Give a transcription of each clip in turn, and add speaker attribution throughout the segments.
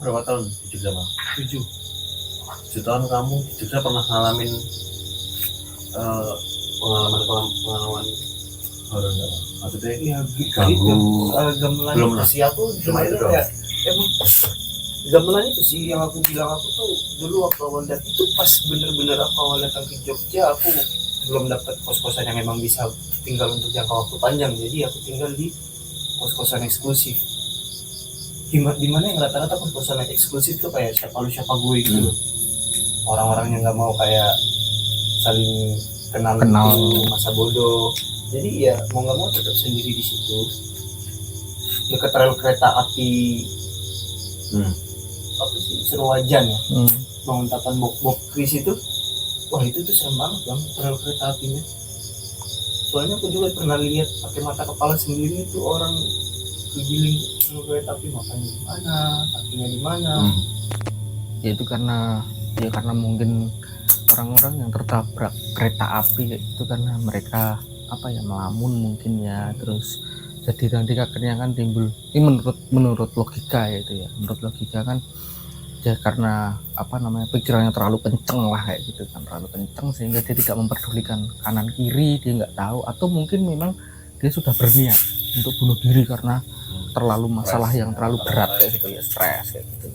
Speaker 1: berapa tahun di Jogja bang?
Speaker 2: 7
Speaker 1: tahun kamu di Jogja pernah ngalamin pengalaman horor nggak bang? Maksudnya
Speaker 2: ya
Speaker 1: ganggu
Speaker 2: gamelan
Speaker 1: belum
Speaker 2: itu
Speaker 1: lah.
Speaker 2: sih aku
Speaker 1: Cuma itu doang.
Speaker 2: ya emang gamelan itu sih yang aku bilang. Aku tuh dulu waktu awal datang itu pas bener-bener aku awal datang ke Jogja, aku belum dapat kos-kosan yang emang bisa tinggal untuk jangka waktu panjang, jadi aku tinggal di kos-kosan eksklusif. Dimana yang rata-rata kos-kosan eksklusif tuh kayak siapa lu siapa gue gitu loh. Orang-orangnya nggak mau kayak saling kenal gitu, masa bodoh. Jadi ya mau nggak mau tetap sendiri di situ. Dekat rel kereta api apa sih, Seruajan ya, bangun tapan bok Kris itu. Wah itu tuh serem banget bang, rel kereta apinya. Soalnya aku juga pernah lihat pakai mata kepala sendiri itu orang kegiling rel kereta api, makanya di mana, kakinya di mana.
Speaker 3: Ya itu karena mungkin orang-orang yang tertabrak kereta api itu karena mereka melamun mungkin ya, terus jadi nanti akhirnya kan timbul ini menurut logika ya itu ya, menurut logika kan ya karena pikirannya terlalu kenceng lah kayak gitu kan, terlalu kenceng sehingga dia tidak memperdulikan kanan kiri, dia nggak tahu, atau mungkin memang dia sudah berniat untuk bunuh diri karena terlalu masalah yang terlalu berat kayak gitu ya, stres kayak gitu.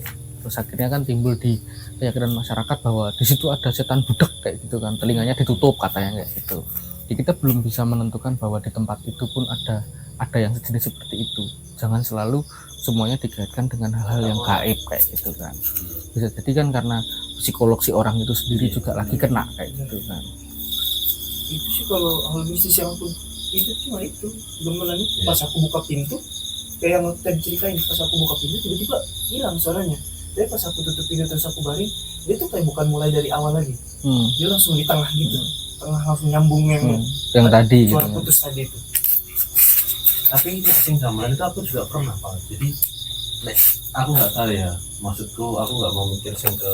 Speaker 3: Terus akhirnya kan timbul di keyakinan masyarakat bahwa di situ ada setan budek kayak gitu kan, telinganya ditutup katanya kayak gitu. Jadi kita belum bisa menentukan bahwa di tempat itu pun ada yang sejenis seperti itu. Jangan selalu semuanya dikaitkan dengan hal-hal yang gaib kayak gitu kan. Bisa jadi kan karena psikolog si orang itu sendiri juga lagi kena kayak gitu kan.
Speaker 2: Itu sih kalau hal mistis yang aku itu cuma itu gamelan itu. Pas aku buka pintu kayak yang tadi ceritain, pas aku buka pintu tiba-tiba hilang suaranya. Tapi pas aku tutup pintu terus aku baring, dia tuh kayak bukan mulai dari awal lagi. Dia langsung di tengah gitu. Tengah langsung nyambung
Speaker 3: yang tadi
Speaker 2: suara
Speaker 3: gitu.
Speaker 2: putus tadi itu.
Speaker 1: Tapi itu sing gamelan itu aku juga pernah pak. Jadi aku nggak tahu ya, maksudku aku nggak mau mikir sing ke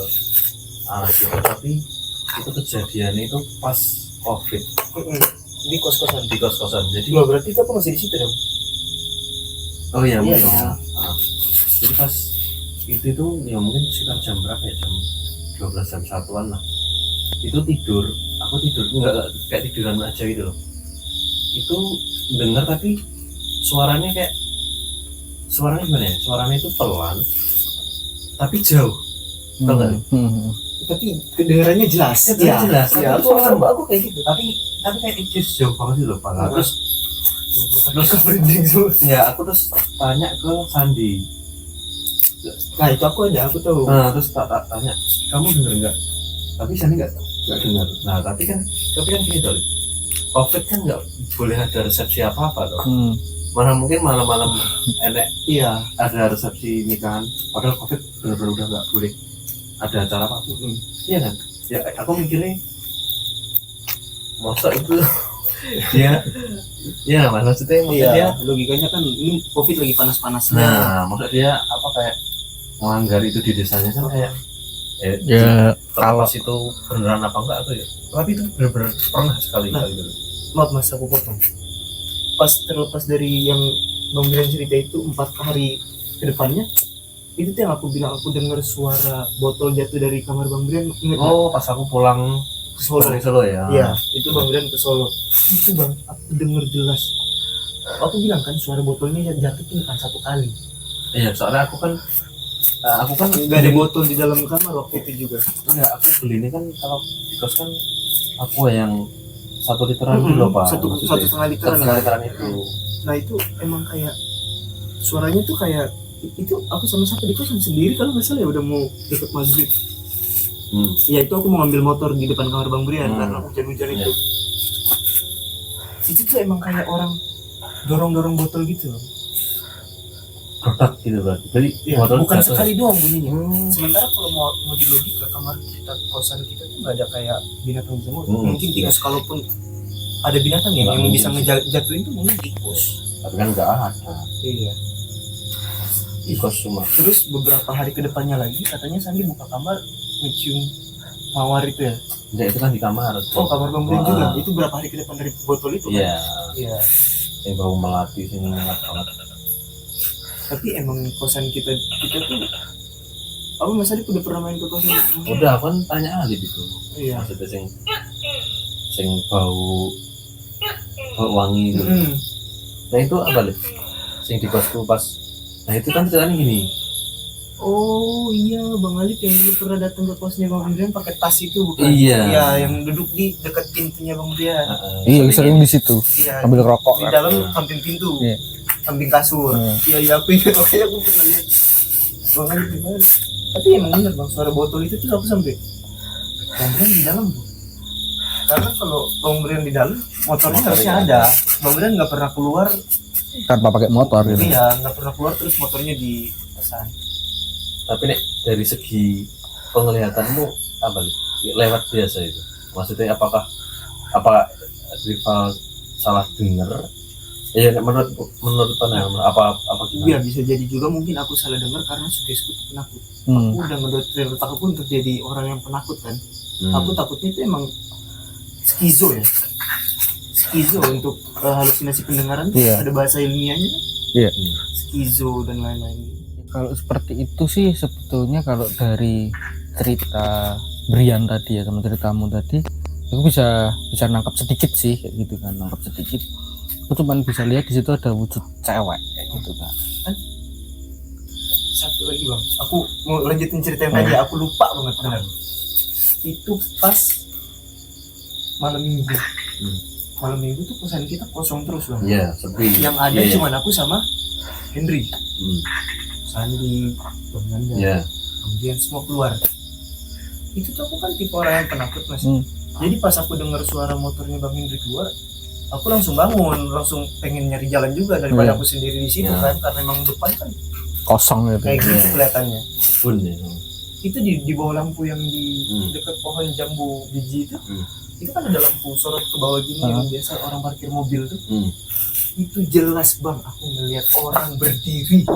Speaker 1: arah itu, tapi itu kejadian itu pas COVID
Speaker 2: Di kos-kosan.
Speaker 1: Jadi
Speaker 2: loh, berarti itu aku masih di situ dong.
Speaker 1: oh iya mungkin
Speaker 2: dong.
Speaker 1: ya. Jadi pas itu ya mungkin sekitar jam berapa ya, jam 12 jam 1-an lah. Itu aku tidur nggak kayak tiduran aja gitu loh. Itu dengar tapi suaranya gimana ya, suaranya itu pelan tapi jauh, tau gak?
Speaker 2: Tapi kedengarannya jelas.
Speaker 1: Jelas.
Speaker 2: Ya, aku kayak gitu.
Speaker 1: Tapi kayak itu jauh banget sih loh pak. Terus
Speaker 2: merinding semua.
Speaker 1: ya aku terus tanya ke Sandi.
Speaker 2: Nah itu aku tahu.
Speaker 1: Nah terus tak tanya, kamu denger nggak? Tapi Sandi nggak dengar. Nah tapi kan gini tuh, COVID kan nggak boleh ada resepsi apa tuh. Mana mungkin malam-malam enek ada resepsi nikahan, padahal COVID benar-benar udah nggak boleh ada acara apapun. Iya kan? Ya aku mikirnya masa itu ya maksudnya dia
Speaker 2: logikanya kan ini COVID lagi panas-panasnya.
Speaker 1: Nah maksud dia kayak melanggar itu di desanya kan kayak kalau itu beneran apa enggak tuh ya, tapi itu benar-benar pernah sekali gitu.
Speaker 2: Maaf mas, aku potong. Pas terlepas dari yang Bang Brian cerita itu 4 hari ke depannya, itu tuh yang aku bilang aku dengar suara botol jatuh dari kamar Bang Brian.
Speaker 1: Pas aku pulang
Speaker 2: ke Solo.
Speaker 1: Dari Solo ya.
Speaker 2: Iya, itu Bang Brian ke Solo. Itu bang, aku dengar jelas. Aku bilang kan suara botolnya jatuh tuh kan 1 kali.
Speaker 1: Iya, soalnya aku kan
Speaker 2: nggak ada botol di dalam kamar waktu itu juga.
Speaker 1: Enggak, aku beli ini kan kalau di kos kan aku yang 1 literan dulu loh pak.
Speaker 2: 1,5 literan.
Speaker 1: 1,5 literan itu.
Speaker 2: Nah itu emang kayak suaranya tuh kayak itu aku sama siapa di kosan sendiri kalau nggak salah ya, udah mau deket maghrib. Ya itu aku mau ngambil motor di depan kamar Bang Brian karena hujan-hujan itu. Itu tuh emang kayak orang dorong-dorong botol gitu loh.
Speaker 1: Kotak gitu berarti. Jadi
Speaker 2: bukan sekali doang bunyinya. Sementara kalau mau di logika kamar kita, kosan kita tuh nggak ada kayak binatang semua. Mungkin tikus, kalaupun ada binatang yang bisa ngejatuhin tuh mungkin tikus.
Speaker 1: Tapi kan nggak ada.
Speaker 2: Iya.
Speaker 1: Tikus semua.
Speaker 2: Terus beberapa hari kedepannya lagi katanya Sandi buka kamar ngecium mawar itu ya.
Speaker 1: Ya itu kan di kamar.
Speaker 2: Oh kamar Bang Brian juga. Itu berapa hari ke depan dari botol itu kan? Iya.
Speaker 1: Yang bau melati sini nyengat banget.
Speaker 2: Tapi emang kosan kita tuh Apa Mas Adip udah pernah main ke kosan?
Speaker 1: Udah aku kan tanya Alif itu.
Speaker 2: Iya.
Speaker 1: Maksudnya sing bau wangi gitu. Nah itu apa Lip? Sing di kosku pas. Nah itu kan ceritanya gini.
Speaker 2: Oh iya, Bang Alif yang dulu pernah datang ke kosnya Bang Andrian pakai tas itu bukan?
Speaker 1: Iya.
Speaker 2: Iya, yang duduk di dekat pintunya Bang Andrian.
Speaker 3: Iya, sering di situ
Speaker 2: Iya.
Speaker 3: ambil rokok
Speaker 2: Di
Speaker 3: kan.
Speaker 2: dalam samping pintu.
Speaker 3: Iya.
Speaker 2: Samping kasur. Iya, iya aku ingat makanya aku pernah lihat. Bang Alif gimana? Tapi emang bener Bang, suara botol itu tuh aku sampai Bang Andrian di dalam tuh. Karena kalau Bang Andrian di dalam, motornya harusnya ada. Bang Andrian nggak pernah keluar.
Speaker 3: Tanpa pakai motor gitu.
Speaker 2: Iya, nggak pernah keluar terus motornya di pesan.
Speaker 1: Tapi nek dari segi penglihatanmu apa Lip? Lewat biasa itu. Maksudnya apakah rival salah dengar? Ya menurut pandangan apa
Speaker 2: Iya
Speaker 1: gimana?
Speaker 2: bisa jadi juga mungkin aku salah dengar karena Sukesku tuh penakut.
Speaker 3: Hmm.
Speaker 2: Aku udah ngedoktrin otak aku untuk jadi orang yang penakut kan. Aku takutnya itu emang skizo ya. Skizo untuk halusinasi pendengaran tuh
Speaker 3: Iya.
Speaker 2: ada bahasa ilmiahnya kan?
Speaker 3: Iya.
Speaker 2: Skizo dan lain-lain.
Speaker 3: Kalau seperti itu sih sebetulnya kalau dari cerita Brian tadi ya sama ceritamu tadi, aku bisa nangkap sedikit sih kayak gitu kan, nangkap sedikit. Aku cuman bisa lihat di situ ada wujud cewek kayak gitu kan.
Speaker 2: Satu lagi Bang, aku mau lanjutin cerita yang tadi, aku lupa banget benar. Itu pas malam minggu. Malam minggu tuh kosan kita kosong terus Bang.
Speaker 1: Iya, sepi.
Speaker 2: Yang ada
Speaker 1: Iya,
Speaker 2: cuman aku sama Henry. Sandi, Bang Nanda,
Speaker 1: Iya.
Speaker 2: kemudian semua keluar. Itu tuh aku kan tipe orang yang penakut Mas.
Speaker 3: Hmm.
Speaker 2: Jadi pas aku dengar suara motornya Bang Hendri keluar, aku langsung bangun, langsung pengen nyari jalan juga daripada
Speaker 3: Iya.
Speaker 2: aku sendiri di situ
Speaker 1: Iya.
Speaker 2: kan, karena emang depan kan
Speaker 3: Kosong gitu.
Speaker 2: kayak gitu
Speaker 1: Iya.
Speaker 2: kelihatannya.
Speaker 1: Kebun ya.
Speaker 2: Itu di bawah lampu yang di dekat pohon jambu biji itu, itu kan ada lampu sorot ke bawah gini yang biasa orang parkir mobil tuh. Itu jelas Bang, aku ngelihat orang berdiri.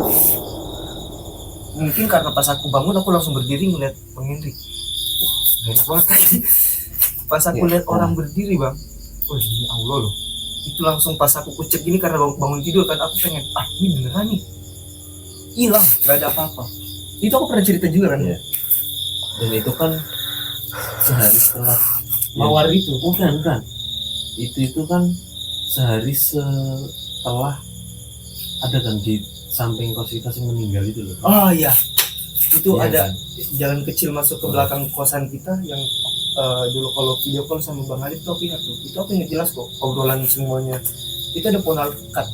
Speaker 2: Mungkin karena pas aku bangun aku langsung berdiri ngeliat Bang Hendri. Wah, gak enak banget kan. Pas aku lihat orang berdiri Bang, oh ini Allah loh. Itu langsung pas aku kucek gini karena bangun tidur kan, aku pengen, ini beneran nih. Hilang, gak ada apa-apa. Itu aku pernah cerita juga kan.
Speaker 1: Iya. Dan itu kan sehari setelah
Speaker 2: Mawar itu.
Speaker 1: bukan. Itu kan sehari setelah ada kan di samping kos kita yang meninggal itu loh.
Speaker 2: Oh iya. Itu
Speaker 1: Iya,
Speaker 2: ada
Speaker 1: kan?
Speaker 2: jalan kecil masuk ke belakang kosan kita yang dulu kalau video call sama Bang Alif tuh aku ingat tuh. Itu aku ingat jelas kok obrolan semuanya. Itu ada pohon alpukat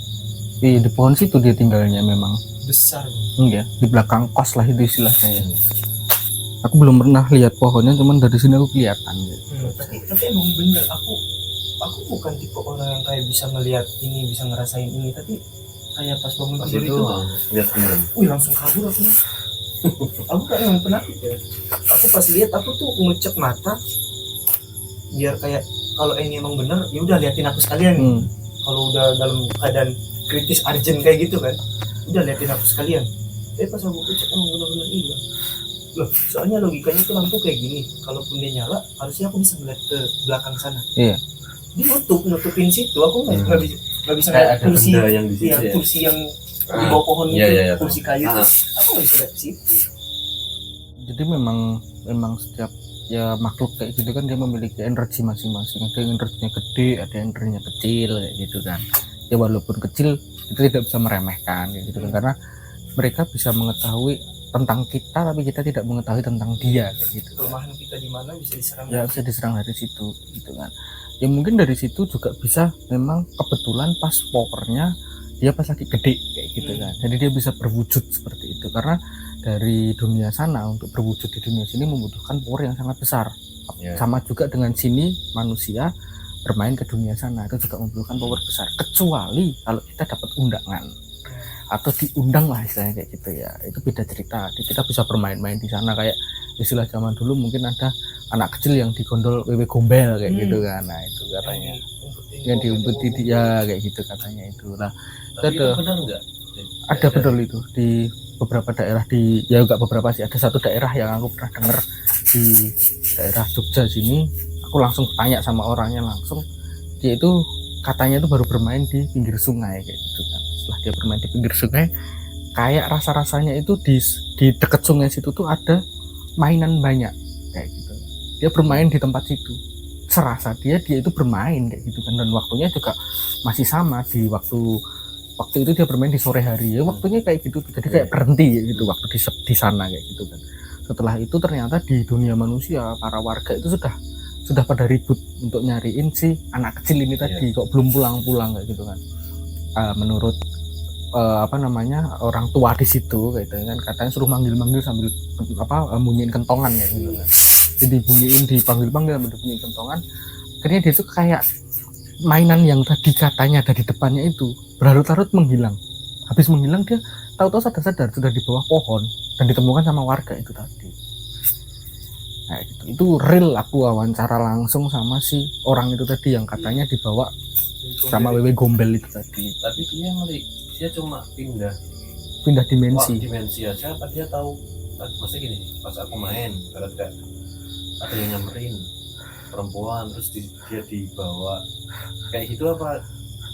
Speaker 3: Di pohon situ dia tinggalnya memang.
Speaker 2: besar.
Speaker 3: Iya, di belakang kos lah itu istilahnya. Aku belum pernah lihat pohonnya, cuman dari sini aku kelihatan gitu.
Speaker 2: Tapi emang bener aku bukan tipe orang yang kayak bisa ngelihat ini, bisa ngerasain ini, tapi kayak pas bangun
Speaker 1: Pas
Speaker 2: tidur
Speaker 1: itu
Speaker 2: itu,
Speaker 1: lihat beneran.
Speaker 2: langsung kabur aku. Aku kayak emang penakut ya. Aku pas lihat aku tuh ngecek mata biar kayak kalau ini emang bener ya udah liatin aku sekalian. Kalau udah dalam keadaan kritis urgent kayak gitu kan, udah liatin aku sekalian. Pas aku cek emang bener-bener hilang. Loh, soalnya logikanya tuh lampu kayak gini, kalaupun dia nyala harusnya aku bisa ngeliat ke belakang sana.
Speaker 3: Iya.
Speaker 2: Dia nutupin situ, aku nggak bisa
Speaker 1: Kayak
Speaker 2: ngeliat
Speaker 1: ada benda yang di situ ya.
Speaker 2: kursi yang di bawah pohon
Speaker 1: Iya,
Speaker 2: itu,
Speaker 1: iya,
Speaker 2: kursi kayu
Speaker 1: Ah.
Speaker 2: tuh, aku nggak bisa lihat ke situ.
Speaker 3: Jadi memang setiap ya makhluk kayak gitu kan dia memiliki energi masing-masing. Ada yang energinya gede, ada yang energinya kecil kayak gitu kan. Ya walaupun kecil itu tidak bisa meremehkan kayak gitu kan, karena mereka bisa mengetahui tentang kita tapi kita tidak mengetahui tentang dia kayak gitu.
Speaker 2: Kelemahan kita di mana bisa diserang.
Speaker 3: Ya bisa diserang dari situ gitu kan. Ya mungkin dari situ juga bisa memang kebetulan pas powernya dia pas lagi gede kayak gitu kan. Jadi dia bisa berwujud seperti itu karena dari dunia sana untuk berwujud di dunia sini membutuhkan power yang sangat besar.
Speaker 1: Ya.
Speaker 3: Sama juga dengan sini manusia bermain ke dunia sana itu juga membutuhkan power besar, kecuali kalau kita dapat undangan atau diundang lah istilahnya kayak gitu ya, itu beda cerita. Kita bisa bermain-main di sana kayak istilah zaman dulu mungkin ada anak kecil yang digondol wewe gombel kayak gitu kan. Nah itu katanya yang diumpeti dia kayak gitu katanya itu. Nah
Speaker 1: Tapi itu benar nggak?
Speaker 3: ada betul itu di beberapa daerah di ya enggak beberapa sih, ada satu daerah yang aku pernah dengar di daerah Jogja sini. Aku langsung tanya sama orangnya langsung, dia itu katanya itu baru bermain di pinggir sungai kayak gitu kan. Setelah dia bermain di pinggir sungai, kayak rasa-rasanya itu di dekat sungai situ tuh ada mainan banyak kayak gitu. Dia bermain di tempat situ, serasa dia itu bermain kayak gitu kan, dan waktunya juga masih sama di waktu itu dia bermain di sore hari ya, waktunya kayak gitu, jadi kayak berhenti gitu waktu di sana kayak gitu kan. Setelah itu ternyata di dunia manusia para warga itu sudah pada ribut untuk nyariin si anak kecil ini tadi kok belum pulang-pulang kayak gitu kan. Menurut orang tua di situ kayak gitu kan, katanya suruh manggil-manggil sambil bunyiin kentongan kayak gitu kan. Jadi dipanggil-panggil sambil bunyiin kentongan. Akhirnya dia tuh kayak mainan yang tadi katanya ada di depannya itu berlarut-larut menghilang. Habis menghilang dia tahu-tahu sadar sudah di bawah pohon dan ditemukan sama warga itu tadi. Nah, itu real, aku wawancara langsung sama si orang itu tadi yang katanya dibawa sama Wewe Gombel itu tadi.
Speaker 1: Tapi dia cuma pindah
Speaker 3: dimensi.
Speaker 1: Dimensi aja, apa dia tahu? Maksudnya gini, pas aku main ada yang nyamperin perempuan terus dia dibawa kayak gitu apa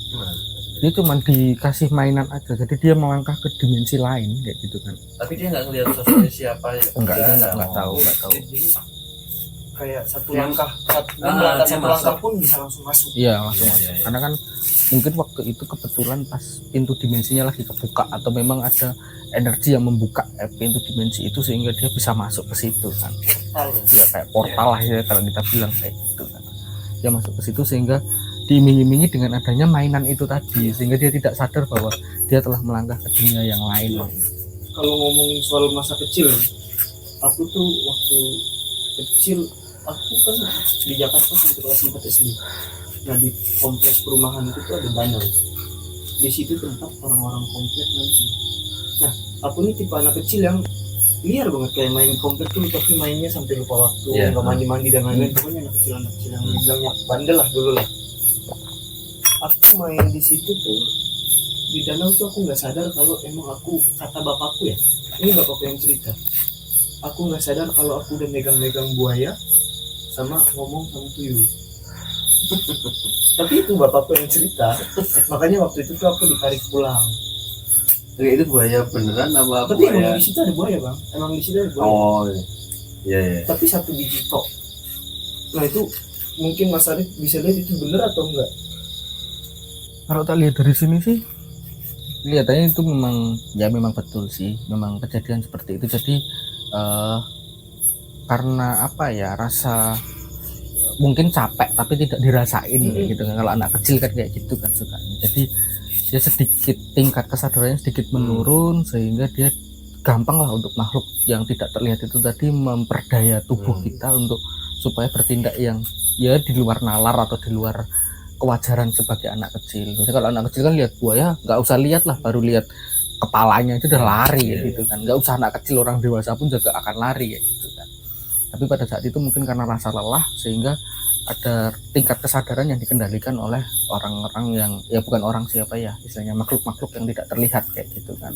Speaker 1: gimana?
Speaker 3: Dia cuma dikasih mainan aja, jadi dia melangkah ke dimensi lain kayak gitu kan.
Speaker 1: Tapi dia nggak ngelihat sosoknya siapa ya?
Speaker 3: Nggak tahu.
Speaker 2: Jadi kayak satu langkah pun bisa langsung masuk.
Speaker 3: Iya, langsung masuk. Karena kan mungkin waktu itu kebetulan pas pintu dimensinya lagi kebuka, atau memang ada energi yang membuka pintu dimensi itu sehingga dia bisa masuk ke situ kan. Ya kayak portal lah ya kalau kita bilang kayak gitu kan. Dia masuk ke situ sehingga diiming-imingi dengan adanya mainan itu tadi, sehingga dia tidak sadar bahwa dia telah melangkah ke dunia yang lain.
Speaker 2: Kalau ngomongin soal masa kecil, aku tuh waktu kecil aku kan di Jakarta sampai kelas 4 SD. Nah di kompleks perumahan itu tuh ada banyak. Di situ tempat orang-orang komplek nanti. Nah aku nih tipe anak kecil yang liar banget, kayak main komplek tuh tapi mainnya sampai lupa waktu, nggak mandi-mandi dan lain-lain. Pokoknya anak kecil yang bilangnya bandel lah dulu lah. Aku main di situ tuh di danau tuh aku nggak sadar kalau emang aku, kata bapakku ya, ini bapakku yang cerita, aku nggak sadar kalau aku udah megang-megang buaya sama ngomong sama tuyul. Tapi itu bapakku yang cerita, makanya waktu itu tuh aku ditarik pulang.
Speaker 1: Itu buaya beneran apa?
Speaker 2: Tapi emang di situ ada buaya bang, emang di situ ada buaya.
Speaker 1: Oh iya.
Speaker 2: Tapi 1 biji tok. Nah itu mungkin Mas Arif bisa lihat itu bener atau enggak?
Speaker 3: Kalau tak lihat dari sini sih, kelihatannya itu memang betul sih, memang kejadian seperti itu. Jadi karena apa ya, rasa mungkin capek tapi tidak dirasain gitu kan. Kalau anak kecil kan kayak gitu kan sukanya. Jadi dia sedikit tingkat kesadarannya sedikit menurun, sehingga dia gampang lah untuk makhluk yang tidak terlihat itu tadi memperdaya tubuh kita untuk supaya bertindak yang ya di luar nalar atau di luar kewajaran sebagai anak kecil. Biasanya kalau anak kecil kan lihat buaya nggak usah lihat lah, baru lihat kepalanya itu udah lari gitu kan. Nggak usah anak kecil, orang dewasa pun juga akan lari gitu kan. Tapi pada saat itu mungkin karena rasa lelah sehingga ada tingkat kesadaran yang dikendalikan oleh orang-orang yang ya bukan orang siapa ya, istilahnya makhluk-makhluk yang tidak terlihat kayak gitu kan.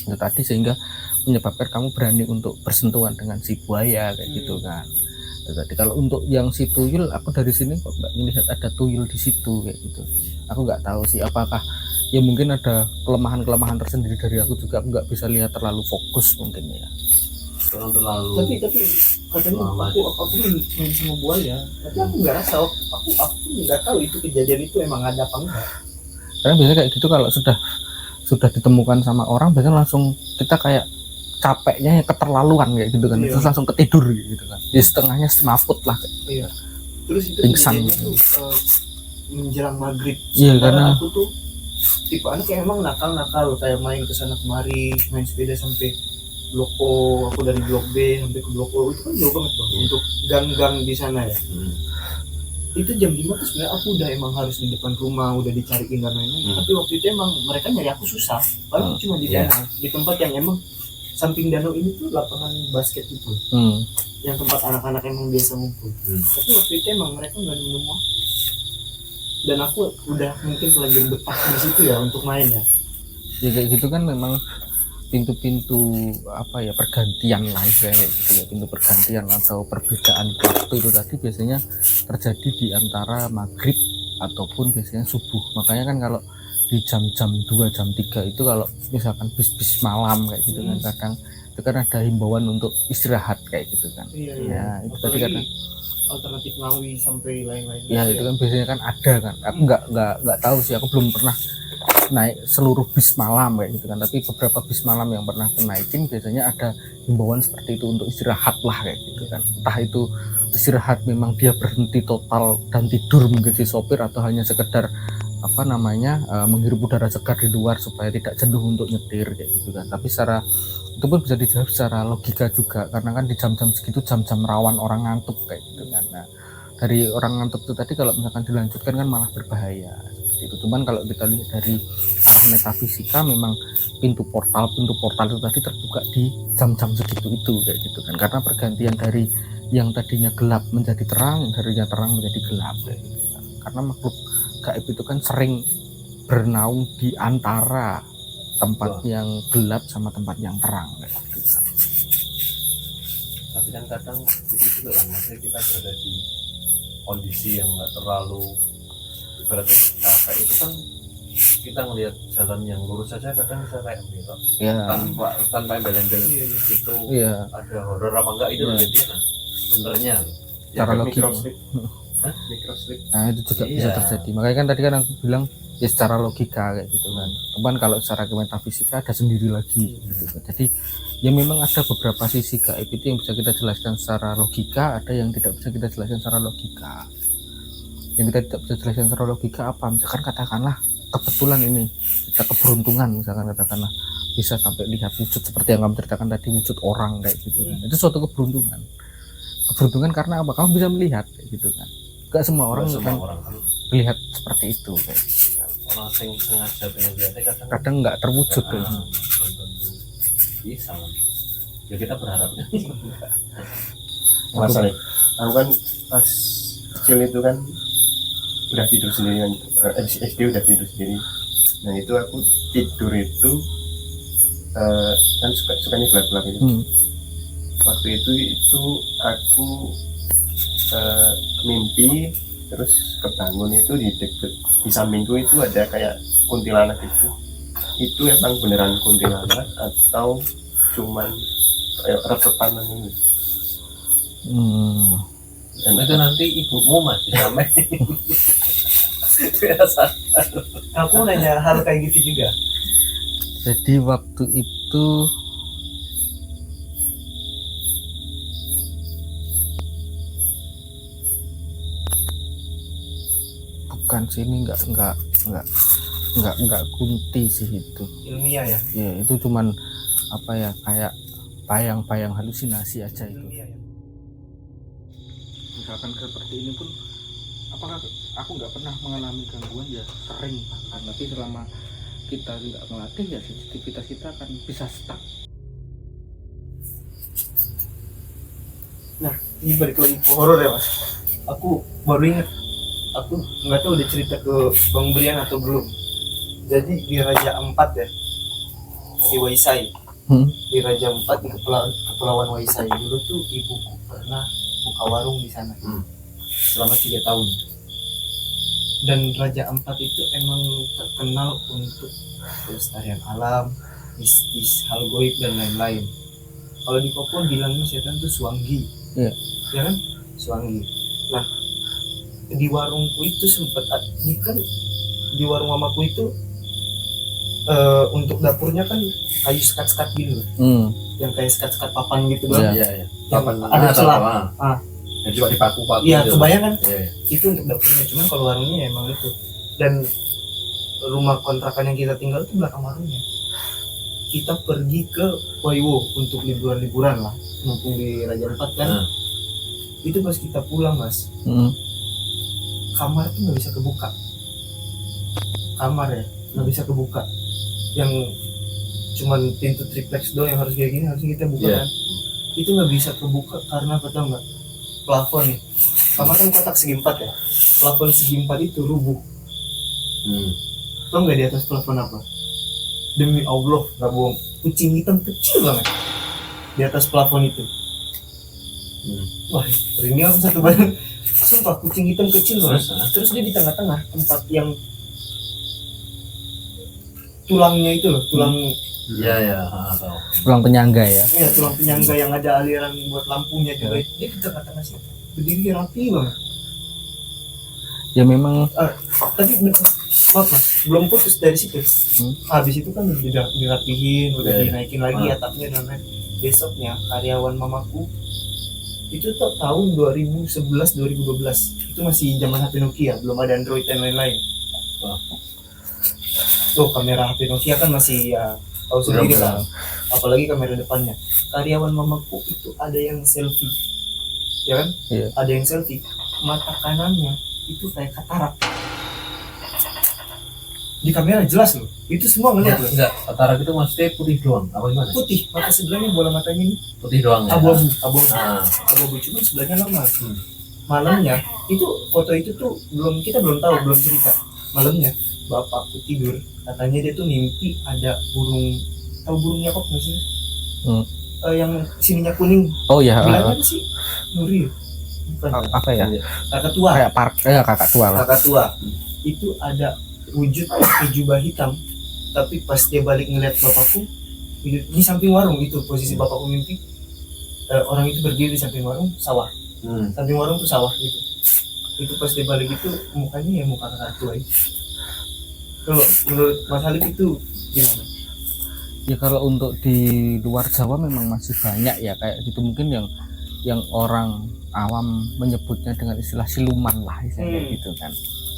Speaker 3: Itu tadi sehingga menyebabkan kamu berani untuk bersentuhan dengan si buaya kayak gitu kan. Jadi kalau untuk yang si tuyul, aku dari sini kok nggak melihat ada tuyul di situ kayak gitu. Aku nggak tahu sih apakah ya mungkin ada kelemahan tersendiri dari aku juga, aku nggak bisa lihat terlalu fokus mungkin ya.
Speaker 1: Terlalu.
Speaker 2: Tapi katanya aku main sama buaya, tapi aku nggak rasa, aku nggak tahu itu kejadian itu emang ada apa enggak.
Speaker 3: Karena biasanya kayak gitu kalau sudah ditemukan sama orang, biasanya langsung kita kayak capeknya ya keterlaluan kayak gitu kan, terus langsung ketidur gitu kan, di setengahnya semaput lah.
Speaker 2: Iya. Terus itu
Speaker 3: pingsan
Speaker 2: tuh menjelang maghrib.
Speaker 3: Iya, karena
Speaker 2: aku tuh tipe anak yang emang nakal kayak main kesana kemari, main sepeda sampai Blok O, aku dari Blok B sampai ke Blok O, itu kan jauh banget bang untuk gang-gang di sana ya. Itu jam 5 tuh sebenarnya aku udah emang harus di depan rumah, udah dicariin dan lain-lain. Tapi waktu itu emang mereka nyari aku susah, padahal cuma di danau, di tempat yang emang samping danau ini tuh lapangan basket itu, yang tempat anak-anak emang biasa ngumpul. Tapi waktu itu emang mereka nggak nemu, dan aku udah mungkin terlanjur betah di situ ya untuk main ya.
Speaker 3: Ya kayak gitu kan, memang pintu-pintu apa ya, pergantian live kayak gitu ya, pintu pergantian atau perbedaan waktu itu tadi biasanya terjadi di antara maghrib ataupun biasanya subuh. Makanya kan kalau di jam-jam 2 jam 3 itu kalau misalkan bis-bis malam kayak gitu kan kadang itu kan ada himbauan untuk istirahat kayak gitu kan.
Speaker 2: Iya,
Speaker 3: Ya itu tadi
Speaker 2: apalagi
Speaker 3: kan
Speaker 2: alternatif Ngawi sampai lain-lain.
Speaker 3: ya itu kan biasanya kan ada kan. Aku nggak tahu sih, aku belum pernah naik seluruh bis malam kayak gitu kan, tapi beberapa bis malam yang pernah aku naikin biasanya ada himbauan seperti itu untuk istirahat lah kayak gitu kan. Entah itu istirahat memang dia berhenti total dan tidur mungkin si sopir, atau hanya sekedar menghirup udara segar di luar supaya tidak jenuh untuk nyetir kayak gitu kan. Tapi secara itu pun bisa dijawab secara logika juga, karena kan di jam-jam segitu jam-jam rawan orang ngantuk kayak gitu kan. Nah dari orang ngantuk itu tadi kalau misalkan dilanjutkan kan malah berbahaya seperti itu. Cuman kalau kita lihat dari arah metafisika memang pintu portal itu tadi terbuka di jam-jam segitu itu kayak gitu kan, karena pergantian dari yang tadinya gelap menjadi terang, yang tadinya terang menjadi gelap kayak gitu kan. Karena makhluk gaib itu kan sering bernaung di antara tempat yang gelap sama tempat yang terang kayak gitu kan.
Speaker 1: Tapi kan kadang itu juga kan, maksudnya kita berada di kondisi yang nggak terlalu ibaratnya capek, itu kan kita ngelihat jalan yang lurus saja kadang bisa kayak belok
Speaker 3: Ya,
Speaker 1: tanpa embel-embel itu
Speaker 3: iya.
Speaker 1: ada horor apa enggak itu
Speaker 3: Iya.
Speaker 1: jadinya kan sebenarnya
Speaker 3: Cara logika.
Speaker 1: microslip.
Speaker 3: Nah itu juga bisa
Speaker 1: Iya.
Speaker 3: terjadi. Makanya kan tadi kan aku bilang ya secara logika kayak gitu kan. Cuman kalau secara metafisika ada sendiri lagi gitu kan. Jadi ya memang ada beberapa sisi gaib itu yang bisa kita jelaskan secara logika, ada yang tidak bisa kita jelaskan secara logika. Yang kita tidak bisa jelaskan secara logika apa? Misalkan katakanlah kebetulan ini kita keberuntungan, misalkan katakanlah bisa sampai lihat wujud seperti yang kamu ceritakan tadi, wujud orang kayak gitu kan. Itu suatu keberuntungan. Keberuntungan karena apa? Kamu bisa melihat kayak gitu kan. Gak semua orang kan
Speaker 1: kan
Speaker 3: melihat seperti itu kayak gitu kan.
Speaker 1: orang sing sengaja pengen lihatnya
Speaker 3: Kadang nggak terwujud kayak gitu.
Speaker 1: belum tentu bisa kan. Ya kita berharapnya
Speaker 4: masalah aku kan pas kecil itu kan udah tidur sendiri kan, SD udah tidur sendiri. Nah itu aku tidur itu kan sukanya gelap-gelap itu. Waktu itu aku mimpi terus kebangun itu di deket di sampingku itu ada kayak kuntilanak itu emang beneran kuntilanak atau cuman kayak resepan ini. Dan
Speaker 1: itu nanti ibumu masih sampai biasa.
Speaker 2: Aku nanya hal kayak gitu juga.
Speaker 3: Jadi waktu itu bukan sih, ini nggak kunti sih itu.
Speaker 2: Ilmiah ya.
Speaker 3: Ya itu cuman apa ya, kayak bayang-bayang halusinasi aja itu.
Speaker 2: Ilmiah ya.
Speaker 3: Misalkan seperti ini pun apakah aku nggak pernah mengalami gangguan, ya sering bahkan, tapi selama kita tidak melatih ya sensitivitas kita akan bisa stuck.
Speaker 2: Nah, ini balik lagi ke horor ya mas. Aku baru ingat, aku nggak tahu udah cerita ke Bang Brian atau belum. Jadi di Raja Ampat ya, di Waisai, di Raja Ampat di Kepulauan Waisai dulu tuh ibuku pernah buka warung di sana selama 3 tahun. Dan Raja Ampat itu emang terkenal untuk kelestarian alam, mistis, hal goib dan lain-lain. Kalau di Papua bilangnya setan itu suanggi,
Speaker 3: Iya.
Speaker 2: ya kan? Suanggi. Nah, di warungku itu sempat kan di warung mamaku itu untuk dapurnya kan kayu sekat-sekat gitu, yang kayak sekat-sekat papan gitu doang.
Speaker 1: Iya.
Speaker 2: Yang ada celah.
Speaker 1: Yang cuma dipaku-paku.
Speaker 2: Iya, kebayang kan?
Speaker 1: Iya.
Speaker 2: Itu untuk dapurnya. Cuman kalau warungnya emang itu. Dan rumah kontrakan yang kita tinggal itu belakang warungnya. Kita pergi ke Waiwo untuk liburan-liburan lah, mumpung di Raja Ampat kan. Itu pas kita pulang mas, kamar tuh nggak bisa kebuka. Kamar ya nggak bisa kebuka. Yang cuman pintu triplex doang yang harus kayak gini, harusnya kita buka kan. Itu nggak bisa kebuka karena apa tau nggak? Plafon nih. Kamar kan kotak segi 4 ya. Plafon segi 4 itu rubuh. Tau nggak di atas plafon apa? Demi Allah, nggak bohong, kucing hitam kecil banget di atas plafon itu. Wah, merinding aku satu badan. sumpah kucing hitam kecil banget. Terus dia di tengah-tengah tempat yang tulangnya itu loh, tulang
Speaker 1: Iya, tahu.
Speaker 3: Tulang penyangga ya.
Speaker 2: ya, tulang penyangga yang ada aliran buat lampunya juga. Dia di tengah-tengah sih, berdiri rapi banget.
Speaker 3: Ya memang
Speaker 2: Tapi maaf mas, belum putus dari situ. Habis itu kan udah dirapihin, udah dinaikin lagi atapnya dan lain. Besoknya karyawan mamaku itu tuh tahun 2011-2012 itu masih zaman HP Nokia, belum ada Android dan lain-lain. Tuh kamera HP Nokia kan masih ya tahu sendiri lah, apalagi kamera depannya. Karyawan mamaku itu ada yang selfie, ya kan?
Speaker 3: Iya.
Speaker 2: Ada yang selfie, mata kanannya itu kayak katarak. Di kamera jelas loh, itu semua ngeliat loh.
Speaker 1: Enggak, katarak itu maksudnya putih doang, apa gimana?
Speaker 2: Putih, mata sebelahnya bola matanya ini
Speaker 1: Putih doang ya?
Speaker 2: abu-abu, cuma sebelahnya normal. Malamnya itu foto itu tuh kita belum tahu, belum cerita. Malamnya bapakku tidur, katanya dia tuh mimpi ada burung, tahu burung nyakop nggak sih? Yang sininya kuning.
Speaker 3: Oh ya.
Speaker 2: Bilangnya apa sih? Nuri. Bukan.
Speaker 3: Apa ya?
Speaker 2: Kakak tua.
Speaker 3: Kayak kakak tua lah.
Speaker 2: Kakak tua. Itu ada wujud pakai jubah hitam, tapi pas dia balik ngeliat bapakku di samping warung, itu posisi bapakku mimpi orang itu berdiri di samping warung sawah. Samping warung tuh sawah gitu. Itu pas dia balik itu mukanya ya muka kakak tua itu. Kalau menurut Mas Halif itu gimana?
Speaker 3: Ya kalau untuk di luar Jawa memang masih banyak ya kayak gitu, mungkin yang orang awam menyebutnya dengan istilah siluman lah istilahnya gitu kan.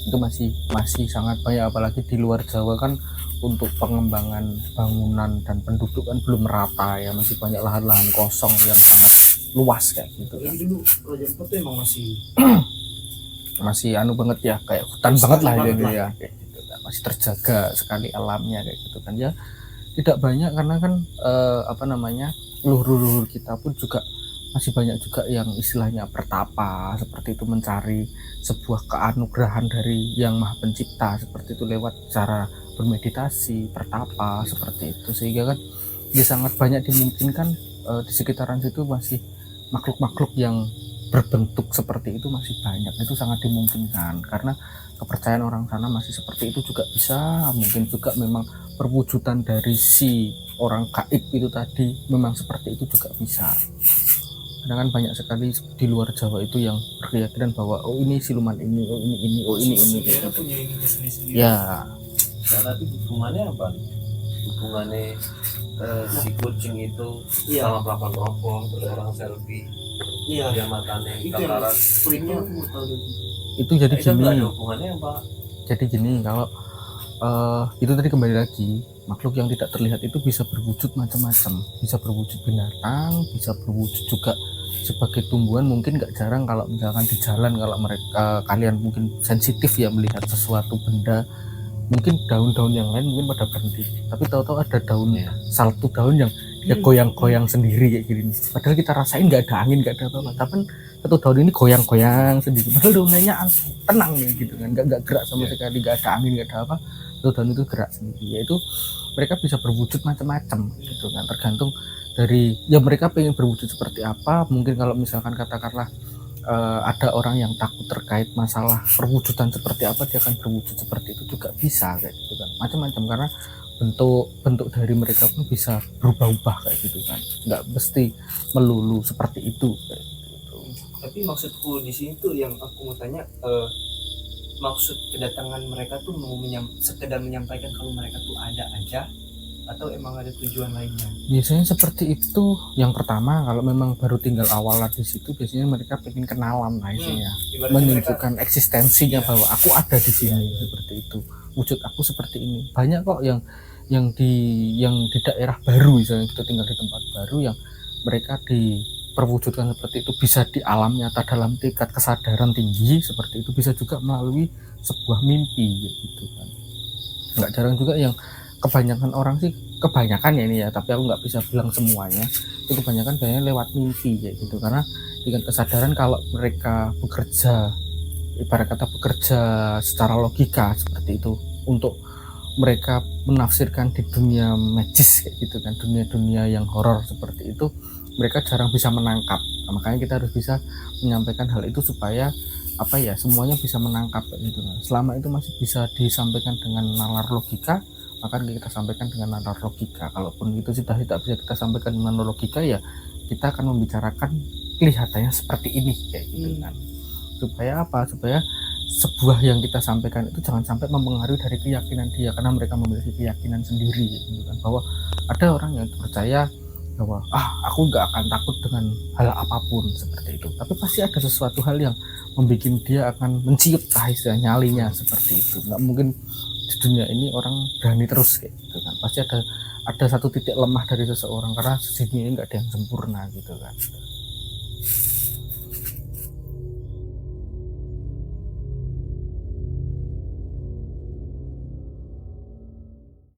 Speaker 3: Itu masih sangat banyak, apalagi di luar Jawa kan untuk pengembangan bangunan dan penduduk kan belum merata ya, masih banyak lahan-lahan kosong yang sangat luas kayak gitu kan.
Speaker 2: Jadi dulu Raja Ampat tuh emang
Speaker 3: masih anu banget ya, kayak hutan banget lah ini ya kayak gitu kan. Masih terjaga sekali alamnya kayak gitu kan ya. Tidak banyak karena kan leluhur kita pun juga masih banyak juga yang istilahnya bertapa seperti itu, mencari sebuah keanugerahan dari Yang Maha Pencipta seperti itu lewat cara bermeditasi, bertapa seperti itu, sehingga kan ya sangat banyak dimungkinkan di sekitaran situ masih makhluk-makhluk yang berbentuk seperti itu masih banyak. Itu sangat dimungkinkan karena kepercayaan orang sana masih seperti itu juga bisa. Mungkin juga memang perwujudan dari si orang gaib itu tadi memang seperti itu juga bisa. Karena kan banyak sekali di luar Jawa itu yang berkeyakinan bahwa oh ini siluman ini, oh ini gitu. Ya.
Speaker 1: Karena itu hubungannya apa? Hubungannya si kucing itu sama pelakon rokok, terus orang selfie, dia matanya katarak.
Speaker 3: Itu jadi
Speaker 1: Itu
Speaker 3: gini.
Speaker 1: ada hubungannya apa?
Speaker 3: Jadi gini, kalau itu tadi kembali lagi, makhluk yang tidak terlihat itu bisa berwujud macam-macam, bisa berwujud binatang, bisa berwujud juga sebagai tumbuhan. Mungkin nggak jarang kalau misalkan di jalan, kalau kalian mungkin sensitif ya melihat sesuatu benda, mungkin daun-daun yang lain mungkin pada berhenti, tapi tahu-tahu ada satu daun yang dia goyang-goyang sendiri kayak gini. Padahal kita rasain nggak ada angin, nggak ada apa-apa, tapi satu daun ini goyang-goyang sendiri. Padahal daun lainnya tenang nih gitu kan, nggak gerak sama sekali, nggak ada angin, nggak ada apa. Daun itu gerak sendiri. Yaitu mereka bisa berwujud macam-macam gitu kan, tergantung dari ya mereka pengen berwujud seperti apa. Mungkin kalau misalkan katakanlah ada orang yang takut terkait masalah perwujudan seperti apa, dia akan berwujud seperti itu juga bisa kayak gitu kan, macam-macam, karena bentuk dari mereka pun bisa berubah-ubah kayak gitu kan, nggak mesti melulu seperti itu kayak gitu.
Speaker 2: Tapi maksudku di sini tuh yang aku mau tanya, maksud kedatangan mereka tuh mau sekedar menyampaikan kalau mereka tuh ada aja, atau emang ada tujuan lainnya?
Speaker 3: Biasanya seperti itu. Yang pertama, kalau memang baru tinggal awal di situ, biasanya mereka pengen kenalan lah isinya, menunjukkan eksistensinya bahwa aku ada di sini seperti itu, wujud aku seperti ini. Banyak kok yang di daerah baru, misalnya kita tinggal di tempat baru yang mereka diperwujudkan seperti itu, bisa di alam nyata dalam tingkat kesadaran tinggi seperti itu, bisa juga melalui sebuah mimpi gitu kan. Nggak jarang juga yang kebanyakan orang sih, kebanyakan ya ini ya, tapi aku nggak bisa bilang semuanya, itu kebanyakan kayaknya lewat mimpi kayak gitu, karena dengan kesadaran kalau mereka bekerja, ibarat kata bekerja secara logika seperti itu, untuk mereka menafsirkan di dunia magis kayak gitu kan, dunia-dunia yang horor seperti itu, mereka jarang bisa menangkap. Nah, makanya kita harus bisa menyampaikan hal itu supaya apa ya, semuanya bisa menangkap kayak gitu kan. Selama itu masih bisa disampaikan dengan nalar logika, maka kita sampaikan dengan nalar logika. Kalaupun itu sudah tidak bisa kita sampaikan dengan logika, ya kita akan membicarakan kelihatannya seperti ini kayak gitu kan. Supaya apa? Supaya sebuah yang kita sampaikan itu jangan sampai mempengaruhi dari keyakinan dia, karena mereka memiliki keyakinan sendiri gitu kan, bahwa ada orang yang percaya bahwa aku nggak akan takut dengan hal apapun seperti itu, tapi pasti ada sesuatu hal yang membuat dia akan menciut nyalinya seperti itu. Nggak mungkin di dunia ini orang berani terus kayak gitu kan, pasti ada satu titik lemah dari seseorang, karena di dunia ini nggak ada yang sempurna gitu kan.